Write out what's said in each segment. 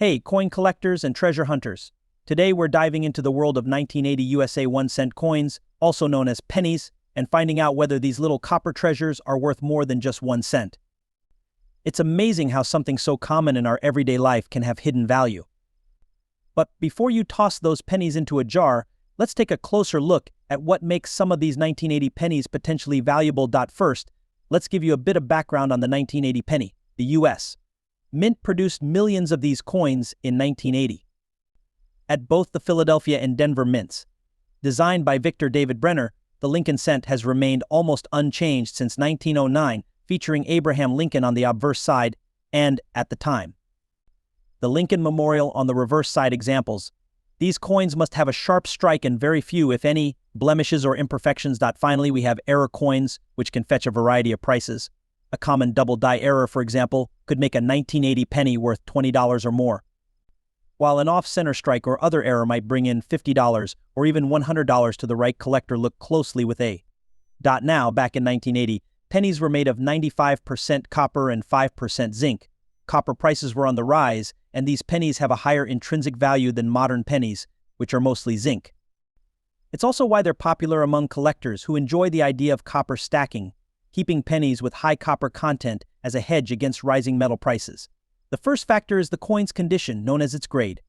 Hey, coin collectors and treasure hunters. Today we're diving into the world of 1980 USA 1-cent coins, also known as pennies, and finding out whether these little copper treasures are worth more than just 1 cent. It's amazing how something so common in our everyday life can have hidden value. But before you toss those pennies into a jar, let's take a closer look at what makes some of these 1980 pennies potentially valuable. First, let's give you a bit of background on the 1980 penny, the U.S. Mint produced millions of these coins in 1980. At both the Philadelphia and Denver mints. Designed by Victor David Brenner, the Lincoln cent has remained almost unchanged since 1909, featuring Abraham Lincoln on the obverse side and at the time. The Lincoln Memorial on the reverse side examples. These coins must have a sharp strike and very few, if any, blemishes or imperfections. Finally, we have error coins, which can fetch a variety of prices. A common double-die error, for example, could make a 1980 penny worth $20 or more, while an off-center strike or other error might bring in $50 or even $100 to the right collector. Look closely with a. Now, back in 1980, pennies were made of 95% copper and 5% zinc. Copper prices were on the rise, and these pennies have a higher intrinsic value than modern pennies, which are mostly zinc. It's also why they're popular among collectors who enjoy the idea of copper stacking, keeping pennies with high copper content as a hedge against rising metal prices. The first factor is the coin's condition, known as its grade.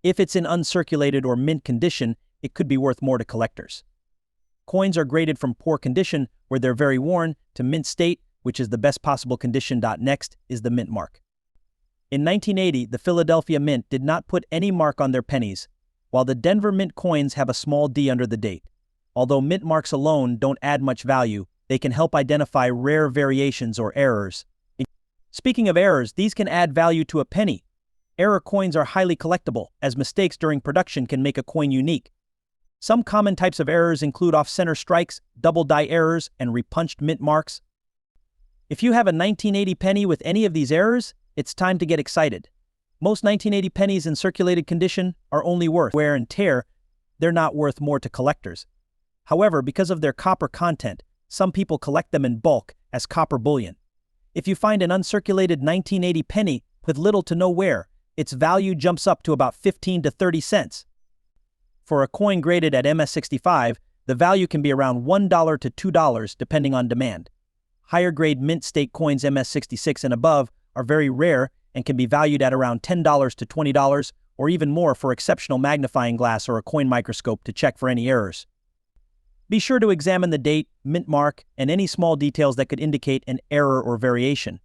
If it's in uncirculated or mint condition, it could be worth more to collectors. Coins are graded from poor condition, where they're very worn, to mint state, which is the best possible condition. Next is the mint mark. In 1980, the Philadelphia Mint did not put any mark on their pennies, while the Denver Mint coins have a small D under the date. Although mint marks alone don't add much value, they can help identify rare variations or errors. Speaking of errors, these can add value to a penny. Error coins are highly collectible, as mistakes during production can make a coin unique. Some common types of errors include off-center strikes, double-die errors, and repunched mint marks. If you have a 1980 penny with any of these errors, it's time to get excited. Most 1980 pennies in circulated condition are only worth wear and tear. They're not worth more to collectors. However, because of their copper content, some people collect them in bulk as copper bullion. If you find an uncirculated 1980 penny with little to no wear, its value jumps up to about 15 to 30 cents. For a coin graded at MS65, the value can be around $1 to $2 depending on demand. Higher grade mint state coins MS66 and above are very rare and can be valued at around $10 to $20 or even more for exceptional magnifying glass or a coin microscope to check for any errors. Be sure to examine the date, mint mark, and any small details that could indicate an error or variation.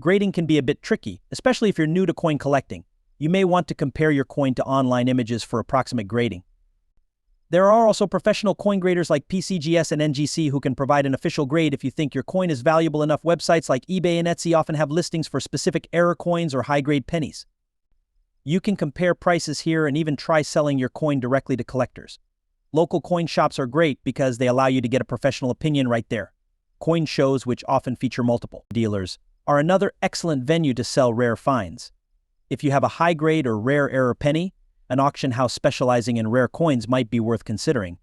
Grading can be a bit tricky, especially if you're new to coin collecting. You may want to compare your coin to online images for approximate grading. There are also professional coin graders like PCGS and NGC who can provide an official grade if you think your coin is valuable enough. Websites like eBay and Etsy often have listings for specific error coins or high-grade pennies. You can compare prices here and even try selling your coin directly to collectors. Local coin shops are great because they allow you to get a professional opinion right there. Coin shows, which often feature multiple dealers, are another excellent venue to sell rare finds. If you have a high-grade or rare error penny, an auction house specializing in rare coins might be worth considering.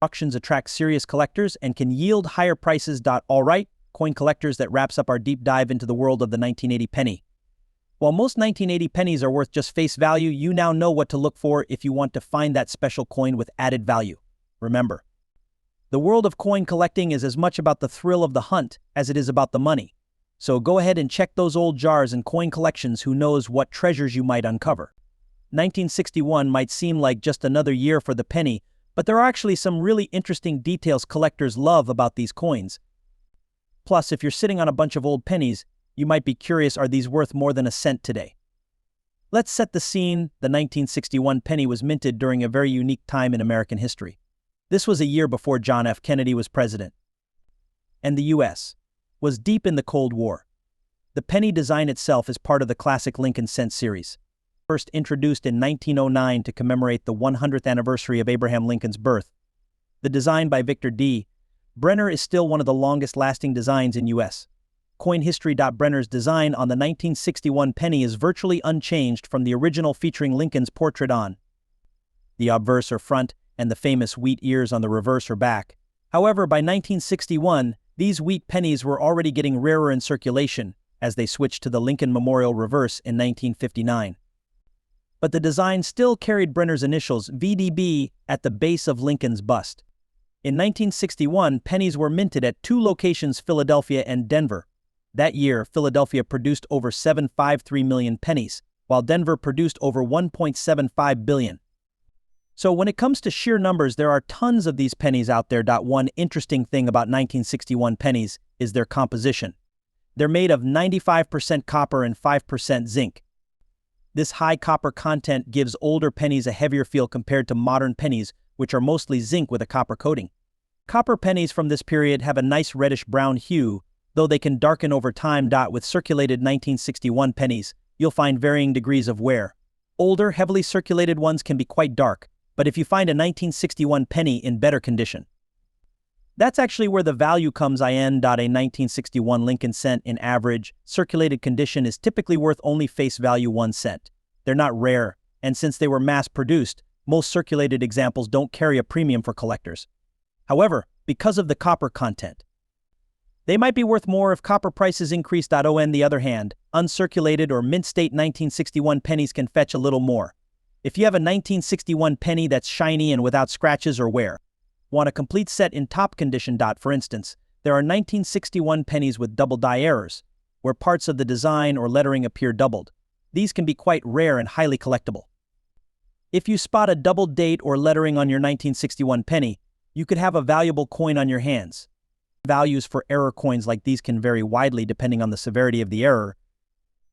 Auctions attract serious collectors and can yield higher prices. Alright, coin collectors, that wraps up our deep dive into the world of the 1980 penny. While most 1980 pennies are worth just face value, you now know what to look for if you want to find that special coin with added value. Remember, the world of coin collecting is as much about the thrill of the hunt as it is about the money. So go ahead and check those old jars and coin collections. Who knows what treasures you might uncover. 1961 might seem like just another year for the penny, but there are actually some really interesting details collectors love about these coins. Plus, if you're sitting on a bunch of old pennies, you might be curious, are these worth more than a cent today? Let's set the scene. The 1961 penny was minted during a very unique time in American history. This was a year before John F. Kennedy was president, and the U.S. was deep in the Cold War. The penny design itself is part of the classic Lincoln cent series, first introduced in 1909 to commemorate the 100th anniversary of Abraham Lincoln's birth. The design by Victor D. Brenner is still one of the longest-lasting designs in U.S. coin history. Brenner's design on the 1961 penny is virtually unchanged from the original, featuring Lincoln's portrait on the obverse or front and the famous wheat ears on the reverse or back. However, by 1961, these wheat pennies were already getting rarer in circulation as they switched to the Lincoln Memorial reverse in 1959. but the design still carried Brenner's initials VDB at the base of Lincoln's bust. In 1961, pennies were minted at two locations, Philadelphia and Denver. That year, Philadelphia produced over 753 million pennies, while Denver produced over 1.75 billion. So when it comes to sheer numbers, there are tons of these pennies out there. One interesting thing about 1961 pennies is their composition. They're made of 95% copper and 5% zinc. This high copper content gives older pennies a heavier feel compared to modern pennies, which are mostly zinc with a copper coating. Copper pennies from this period have a nice reddish-brown hue, though they can darken over time. With circulated 1961 pennies, you'll find varying degrees of wear. Older, heavily circulated ones can be quite dark, but if you find a 1961 penny in better condition, that's actually where the value comes in. A 1961 Lincoln cent in average, circulated condition is typically worth only face value 1 cent. They're not rare, and since they were mass-produced, most circulated examples don't carry a premium for collectors. However, because of the copper content, they might be worth more if copper prices increase. On the other hand, uncirculated or mint-state 1961 pennies can fetch a little more. If you have a 1961 penny that's shiny and without scratches or wear, want a complete set in top condition. For instance, there are 1961 pennies with double die errors, where parts of the design or lettering appear doubled. These can be quite rare and highly collectible. If you spot a double date or lettering on your 1961 penny, you could have a valuable coin on your hands. Values for error coins like these can vary widely depending on the severity of the error,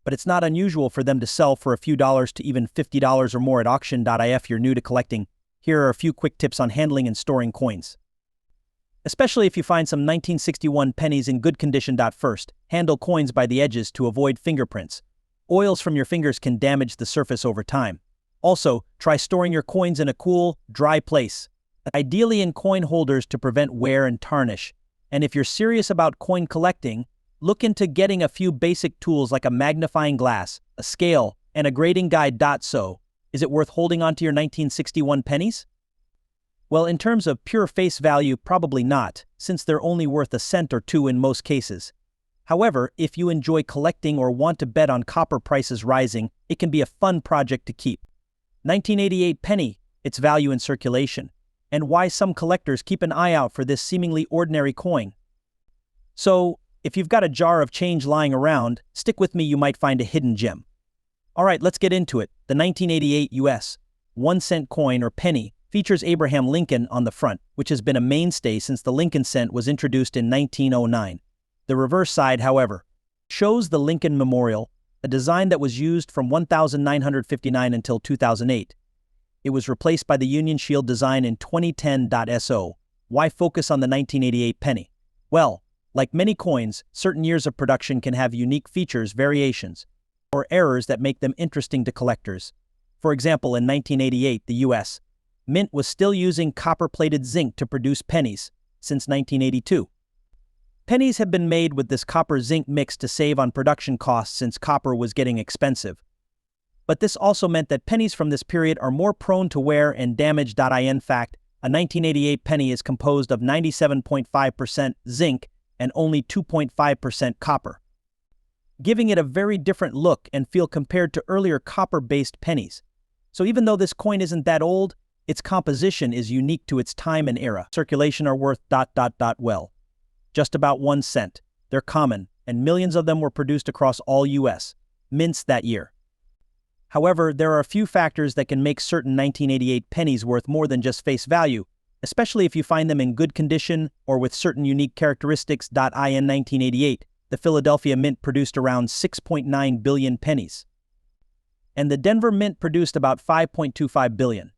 but it's not unusual for them to sell for a few dollars to even $50 or more at auction. If you're new to collecting, here are a few quick tips on handling and storing coins. Especially if you find some 1961 pennies in good condition. First, handle coins by the edges to avoid fingerprints. Oils from your fingers can damage the surface over time. Also, try storing your coins in a cool, dry place, ideally in coin holders to prevent wear and tarnish. And if you're serious about coin collecting, look into getting a few basic tools like a magnifying glass, a scale, and a grading guide. So, is it worth holding onto your 1961 pennies? Well, in terms of pure face value, probably not, since they're only worth a cent or two in most cases. However, if you enjoy collecting or want to bet on copper prices rising, it can be a fun project to keep. 1988 penny, its value in circulation, and why some collectors keep an eye out for this seemingly ordinary coin. So, if you've got a jar of change lying around, stick with me, you might find a hidden gem. Alright, let's get into it. The 1988 US 1 cent coin or penny features Abraham Lincoln on the front, which has been a mainstay since the Lincoln cent was introduced in 1909. The reverse side, however, shows the Lincoln Memorial, a design that was used from 1959 until 2008. It was replaced by the Union Shield design in 2010. So, why focus on the 1988 penny? Well, like many coins, certain years of production can have unique features, variations, or errors that make them interesting to collectors. For example, in 1988, the U.S. Mint was still using copper-plated zinc to produce pennies since 1982. Pennies have been made with this copper-zinc mix to save on production costs since copper was getting expensive. But this also meant that pennies from this period are more prone to wear and damage. In fact, a 1988 penny is composed of 97.5% zinc and only 2.5% copper, giving it a very different look and feel compared to earlier copper-based pennies. So even though this coin isn't that old, its composition is unique to its time and era. Circulation are worth ... well, just about 1 cent. They're common, and millions of them were produced across all U.S. mints that year. However, there are a few factors that can make certain 1988 pennies worth more than just face value, especially if you find them in good condition or with certain unique characteristics. In 1988, the Philadelphia Mint produced around 6.9 billion pennies, and the Denver Mint produced about 5.25 billion.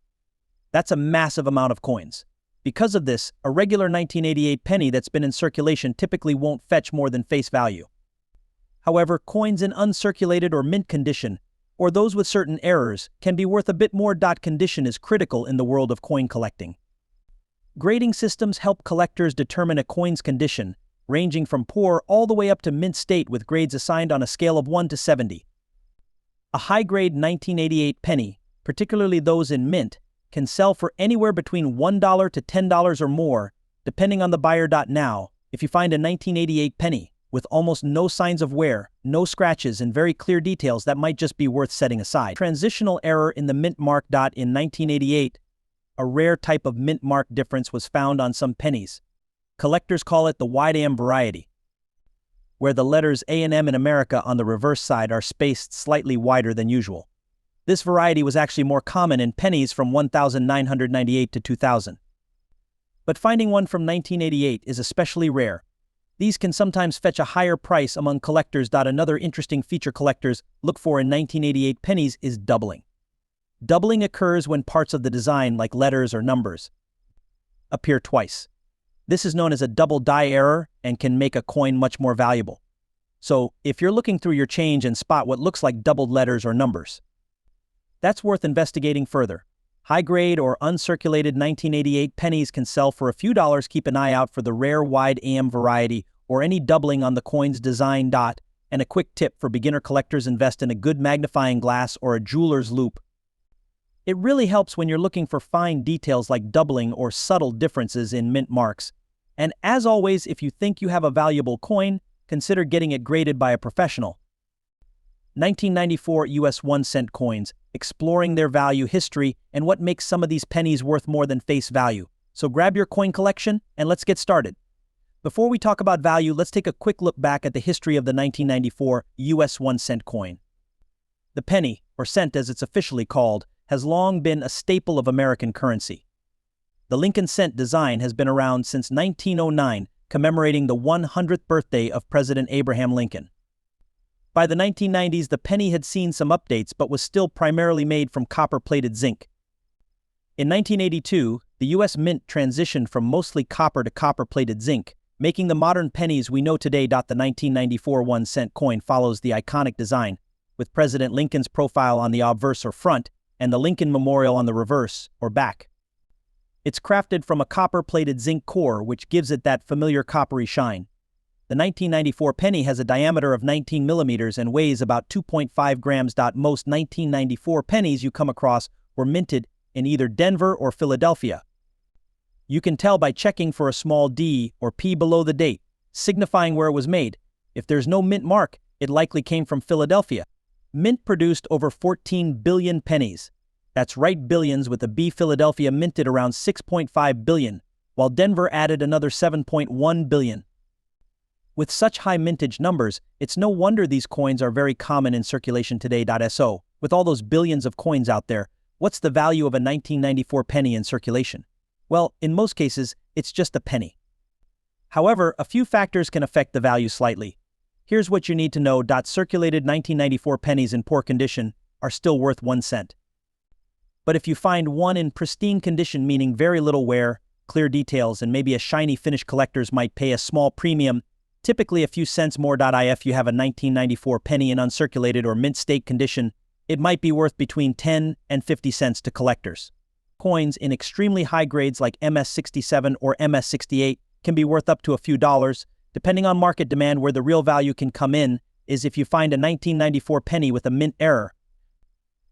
That's a massive amount of coins. Because of this, a regular 1988 penny that's been in circulation typically won't fetch more than face value. However, coins in uncirculated or mint condition, or those with certain errors, can be worth a bit more. Condition is critical in the world of coin collecting. Grading systems help collectors determine a coin's condition, ranging from poor all the way up to mint state with grades assigned on a scale of 1 to 70. A high-grade 1988 penny, particularly those in mint, can sell for anywhere between $1 to $10 or more, depending on the buyer. Now, if you find a 1988 penny with almost no signs of wear, no scratches, and very clear details that might just be worth setting aside. Transitional error in the mint mark. In 1988, a rare type of mint mark difference was found on some pennies. Collectors call it the wide AM variety, where the letters A and M in America on the reverse side are spaced slightly wider than usual. This variety was actually more common in pennies from 1998 to 2000. But finding one from 1988 is especially rare. These can sometimes fetch a higher price among collectors. Another interesting feature collectors look for in 1988 pennies is doubling. Doubling occurs when parts of the design, like letters or numbers, appear twice. This is known as a double die error and can make a coin much more valuable. So, if you're looking through your change and spot what looks like doubled letters or numbers, that's worth investigating further. High-grade or uncirculated 1988 pennies can sell for a few dollars. Keep an eye out for the rare wide AM variety or any doubling on the coin's design. And a quick tip for beginner collectors: invest in a good magnifying glass or a jeweler's loupe. It really helps when you're looking for fine details like doubling or subtle differences in mint marks. And as always, if you think you have a valuable coin, consider getting it graded by a professional. 1994 US 1-cent coins, exploring their value history and what makes some of these pennies worth more than face value. So grab your coin collection and let's get started. Before we talk about value, let's take a quick look back at the history of the 1994 US 1-cent coin. The penny, or cent as it's officially called, has long been a staple of American currency. The Lincoln cent design has been around since 1909, commemorating the 100th birthday of President Abraham Lincoln. By the 1990s, the penny had seen some updates but was still primarily made from copper-plated zinc. In 1982, the U.S. Mint transitioned from mostly copper to copper-plated zinc, making the modern pennies we know today. The 1994 1-cent coin follows the iconic design, with President Lincoln's profile on the obverse or front and the Lincoln Memorial on the reverse or back. It's crafted from a copper-plated zinc core, which gives it that familiar coppery shine. The 1994 penny has a diameter of 19 millimeters and weighs about 2.5 grams. Most 1994 pennies you come across were minted in either Denver or Philadelphia. You can tell by checking for a small D or P below the date, signifying where it was made. If there's no mint mark, it likely came from Philadelphia. Mint produced over 14 billion pennies. That's right, billions with a B. Philadelphia minted around 6.5 billion, while Denver added another 7.1 billion. With such high mintage numbers, it's no wonder these coins are very common in circulation today. So, with all those billions of coins out there, what's the value of a 1994 penny in circulation? Well, in most cases, it's just a penny. However, a few factors can affect the value slightly. Here's what you need to know. Circulated 1994 pennies in poor condition are still worth 1 cent. But if you find one in pristine condition, meaning very little wear, clear details, and maybe a shiny finish, collectors might pay a small premium, typically a few cents more. If you have a 1994 penny in uncirculated or mint state condition, it might be worth between 10 and 50 cents to collectors. Coins in extremely high grades like MS-67 or MS-68 can be worth up to a few dollars, depending on market demand. Where the real value can come in is if you find a 1994 penny with a mint error.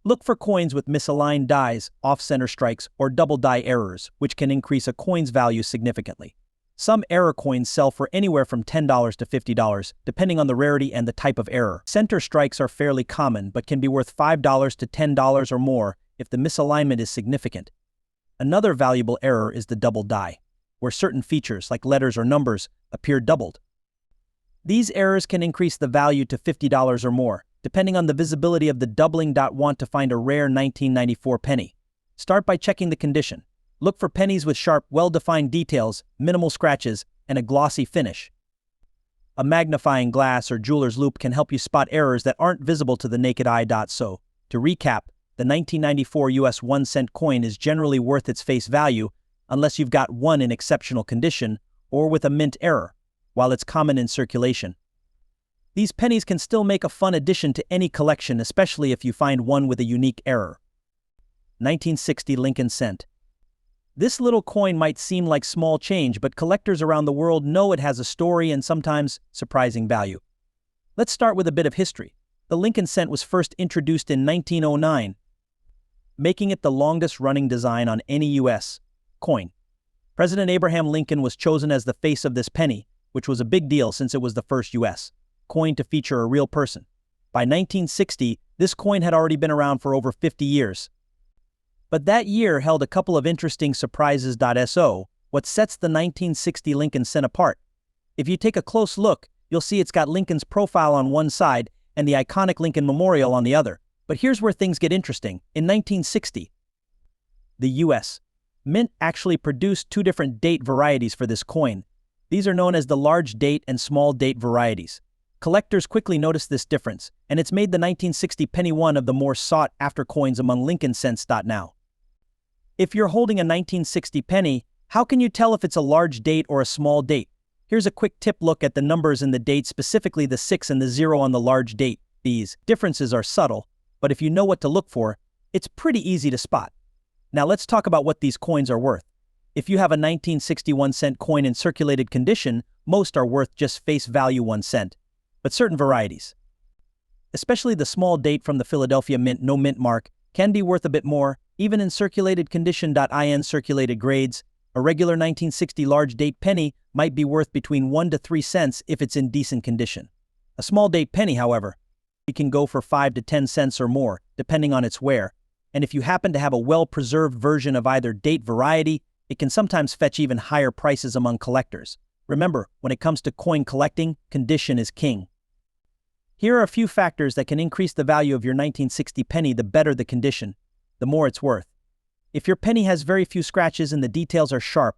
Look for coins with misaligned dies, off-center strikes, or double die errors, which can increase a coin's value significantly. Some error coins sell for anywhere from $10 to $50, depending on the rarity and the type of error. Center strikes are fairly common, but can be worth $5 to $10 or more if the misalignment is significant. Another valuable error is the double die, where certain features, like letters or numbers, appear doubled. These errors can increase the value to $50 or more, depending on the visibility of the doubling. Want to find a rare 1994 penny? Start by checking the condition. Look for pennies with sharp, well-defined details, minimal scratches, and a glossy finish. A magnifying glass or jeweler's loupe can help you spot errors that aren't visible to the naked eye. So, to recap, the 1994 US 1-cent coin is generally worth its face value unless you've got one in exceptional condition or with a mint error, while it's common in circulation. These pennies can still make a fun addition to any collection, especially if you find one with a unique error. 1960 Lincoln cent. This little coin might seem like small change, but collectors around the world know it has a story and sometimes surprising value. Let's start with a bit of history. The Lincoln cent was first introduced in 1909, making it the longest-running design on any U.S. coin. President Abraham Lincoln was chosen as the face of this penny, which was a big deal since it was the first U.S. coin to feature a real person. By 1960, this coin had already been around for over 50 years. But that year held a couple of interesting surprises. What sets the 1960 Lincoln cent apart? If you take a close look, you'll see it's got Lincoln's profile on one side and the iconic Lincoln Memorial on the other. But here's where things get interesting. In 1960, the U.S. Mint actually produced two different date varieties for this coin. These are known as the large date and small date varieties. Collectors quickly noticed this difference, and it's made the 1960 penny one of the more sought-after coins among Lincoln cents. Now, if you're holding a 1960 penny, how can you tell if it's a large date or a small date? Here's a quick tip: look at the numbers in the date, specifically the 6 and the 0 on the large date. These differences are subtle, but if you know what to look for, it's pretty easy to spot. Now let's talk about what these coins are worth. If you have a 1961 cent coin in circulated condition, most are worth just face value 1 cent. But certain varieties, especially the small date from the Philadelphia Mint no mint mark, can be worth a bit more, even in circulated condition. In circulated grades, a regular 1960 large date penny might be worth between 1 to 3 cents if it's in decent condition. A small date penny, however, it can go for 5 to 10 cents or more, depending on its wear. And if you happen to have a well-preserved version of either date variety, it can sometimes fetch even higher prices among collectors. Remember, when it comes to coin collecting, condition is king. Here are a few factors that can increase the value of your 1960 penny. The better the condition, the more it's worth. If your penny has very few scratches and the details are sharp,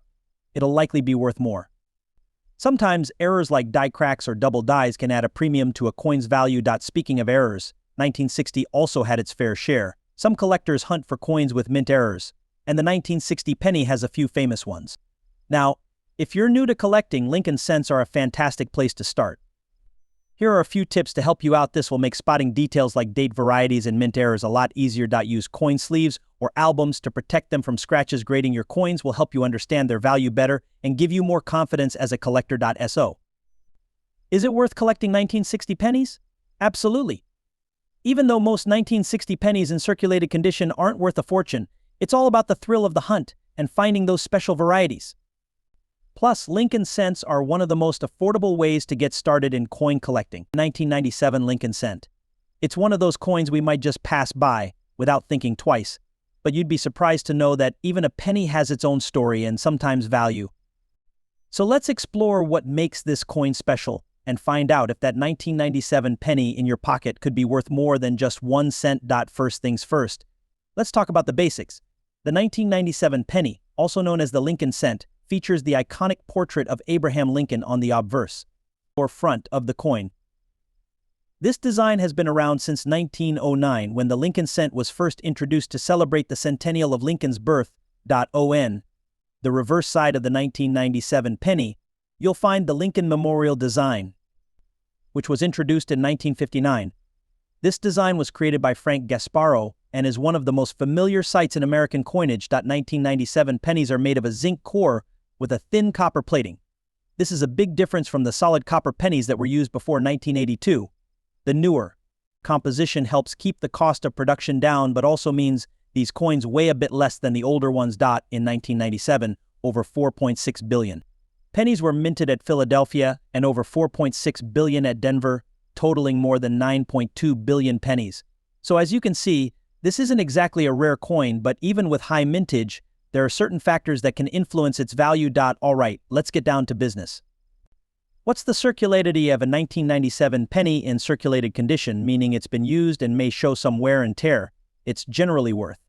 it'll likely be worth more. Sometimes errors like die cracks or double dies can add a premium to a coin's value. Speaking of errors, 1960 also had its fair share. Some collectors hunt for coins with mint errors, and the 1960 penny has a few famous ones. Now, if you're new to collecting, Lincoln cents are a fantastic place to start. Here are a few tips to help you out. This will make spotting details like date varieties and mint errors a lot easier. Use coin sleeves or albums to protect them from scratches. Grading your coins will help you understand their value better and give you more confidence as a collector. Is it worth collecting 1960 pennies? Absolutely. Even though most 1960 pennies in circulated condition aren't worth a fortune, it's all about the thrill of the hunt and finding those special varieties. Plus, Lincoln cents are one of the most affordable ways to get started in coin collecting. 1997 Lincoln cent. It's one of those coins we might just pass by without thinking twice, but you'd be surprised to know that even a penny has its own story and sometimes value. So let's explore what makes this coin special and find out if that 1997 penny in your pocket could be worth more than just 1 cent. First things first, let's talk about the basics. The 1997 penny, also known as the Lincoln cent, features the iconic portrait of Abraham Lincoln on the obverse, or front of the coin. This design has been around since 1909, when the Lincoln cent was first introduced to celebrate the centennial of Lincoln's birth. On the reverse side of the 1997 penny, you'll find the Lincoln Memorial design, which was introduced in 1959. This design was created by Frank Gasparo and is one of the most familiar sights in American coinage. 1997 pennies are made of a zinc core with a thin copper plating. This is a big difference from the solid copper pennies that were used before 1982. The newer composition helps keep the cost of production down, but also means these coins weigh a bit less than the older ones. In 1997, over 4.6 billion. Pennies were minted at Philadelphia and over 4.6 billion at Denver, totaling more than 9.2 billion pennies. So as you can see, this isn't exactly a rare coin, but even with high mintage, there are certain factors that can influence its value. All right, let's get down to business. What's the circularity of a 1997 penny in circulated condition, meaning it's been used and may show some wear and tear? It's generally worth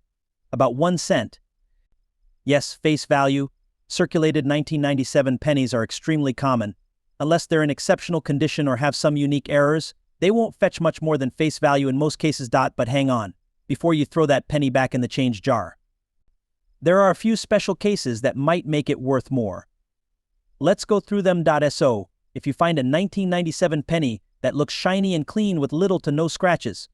about 1 cent. Yes, face value. Circulated 1997 pennies are extremely common. Unless they're in exceptional condition or have some unique errors, they won't fetch much more than face value in most cases. But hang on, before you throw that penny back in the change jar. There are a few special cases that might make it worth more. Let's go through them. If you find a 1997 penny that looks shiny and clean with little to no scratches,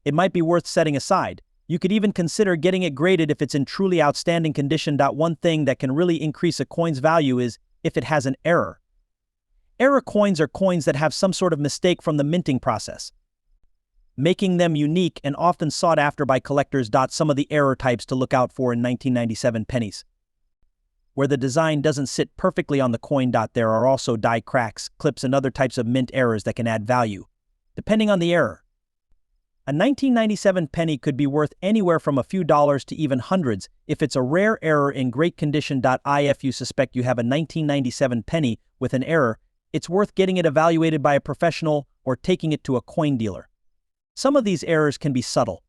it might be worth setting aside. You could even consider getting it graded if it's in truly outstanding condition. One thing that can really increase a coin's value is if it has an error. Error coins are coins that have some sort of mistake from the minting process, making them unique and often sought after by collectors. Some of the error types to look out for in 1997 pennies. where the design doesn't sit perfectly on the coin. There are also die cracks, clips, and other types of mint errors that can add value, depending on the error. A 1997 penny could be worth anywhere from a few dollars to even hundreds if it's a rare error in great condition. If you suspect you have a 1997 penny with an error, it's worth getting it evaluated by a professional or taking it to a coin dealer. Some of these errors can be subtle,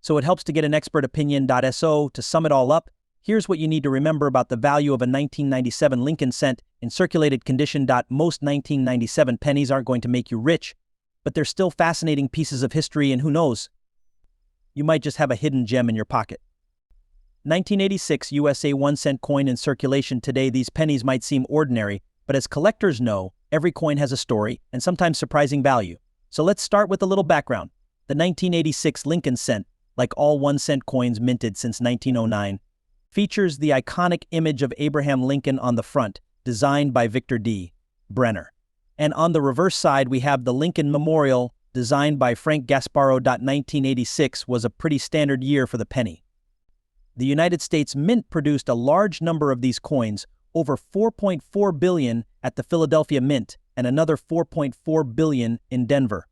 so it helps to get an expert opinion. To sum it all up, here's what you need to remember about the value of a 1997 Lincoln cent in circulated condition. Most 1997 pennies aren't going to make you rich, but they're still fascinating pieces of history, and who knows, you might just have a hidden gem in your pocket. 1986 USA 1-cent coin in circulation today. These pennies might seem ordinary, but as collectors know, every coin has a story and sometimes surprising value. So let's start with a little background. The 1986 Lincoln cent, like all 1-cent coins minted since 1909, features the iconic image of Abraham Lincoln on the front, designed by Victor D. Brenner. And on the reverse side, we have the Lincoln Memorial, designed by Frank Gasparro. 1986 was a pretty standard year for the penny. The United States Mint produced a large number of these coins, over 4.4 billion at the Philadelphia Mint and another 4.4 billion in Denver.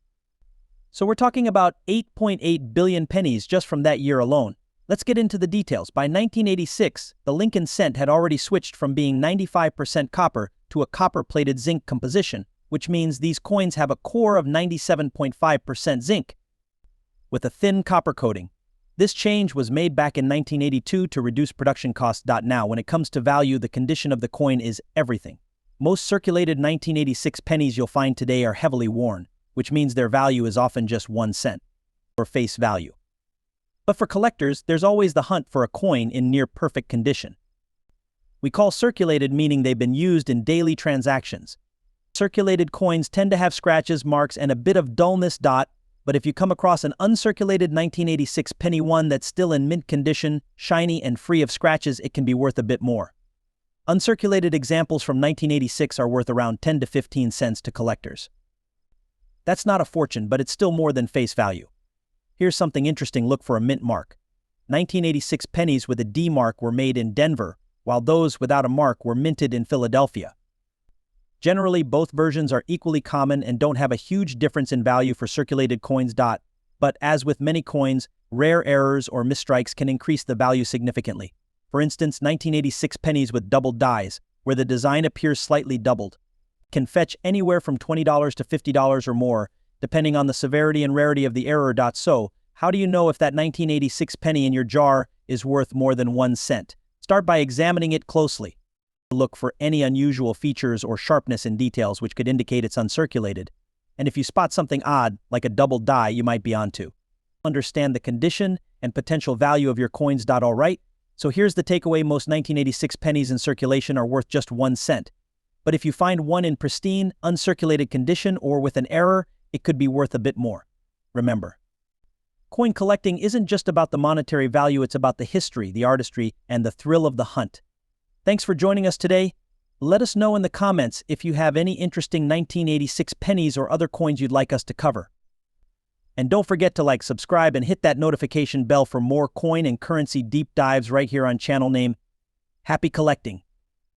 So we're talking about 8.8 billion pennies just from that year alone. Let's get into the details. By 1986, the Lincoln cent had already switched from being 95% copper to a copper-plated zinc composition, which means these coins have a core of 97.5% zinc, with a thin copper coating. This change was made back in 1982 to reduce production costs. Now, when it comes to value, the condition of the coin is everything. Most circulated 1986 pennies you'll find today are heavily worn, which means their value is often just 1 cent, or face value. But for collectors, there's always the hunt for a coin in near-perfect condition. We call circulated, meaning they've been used in daily transactions. Circulated coins tend to have scratches, marks, and a bit of dullness. But if you come across an uncirculated 1986 penny one that's still in mint condition, shiny, and free of scratches, it can be worth a bit more. Uncirculated examples from 1986 are worth around 10 to 15 cents to collectors. That's not a fortune, but it's still more than face value. Here's something interesting. Look for a mint mark. 1986 pennies with a D mark were made in Denver, while those without a mark were minted in Philadelphia. Generally, both versions are equally common and don't have a huge difference in value for circulated coins. But as with many coins, rare errors or misstrikes can increase the value significantly. For instance, 1986 pennies with doubled dies, where the design appears slightly doubled, can fetch anywhere from $20 to $50 or more, depending on the severity and rarity of the error. So, how do you know if that 1986 penny in your jar is worth more than 1 cent? Start by examining it closely. Look for any unusual features or sharpness in details which could indicate it's uncirculated. And if you spot something odd, like a double die, you might be onto. Understand the condition and potential value of your coins. Alright, so here's the takeaway. Most 1986 pennies in circulation are worth just 1 cent. But if you find one in pristine, uncirculated condition or with an error, it could be worth a bit more. Remember, coin collecting isn't just about the monetary value, it's about the history, the artistry, and the thrill of the hunt. Thanks for joining us today. Let us know in the comments if you have any interesting 1986 pennies or other coins you'd like us to cover. And don't forget to like, subscribe, and hit that notification bell for more coin and currency deep dives right here on channel name Happy Collecting.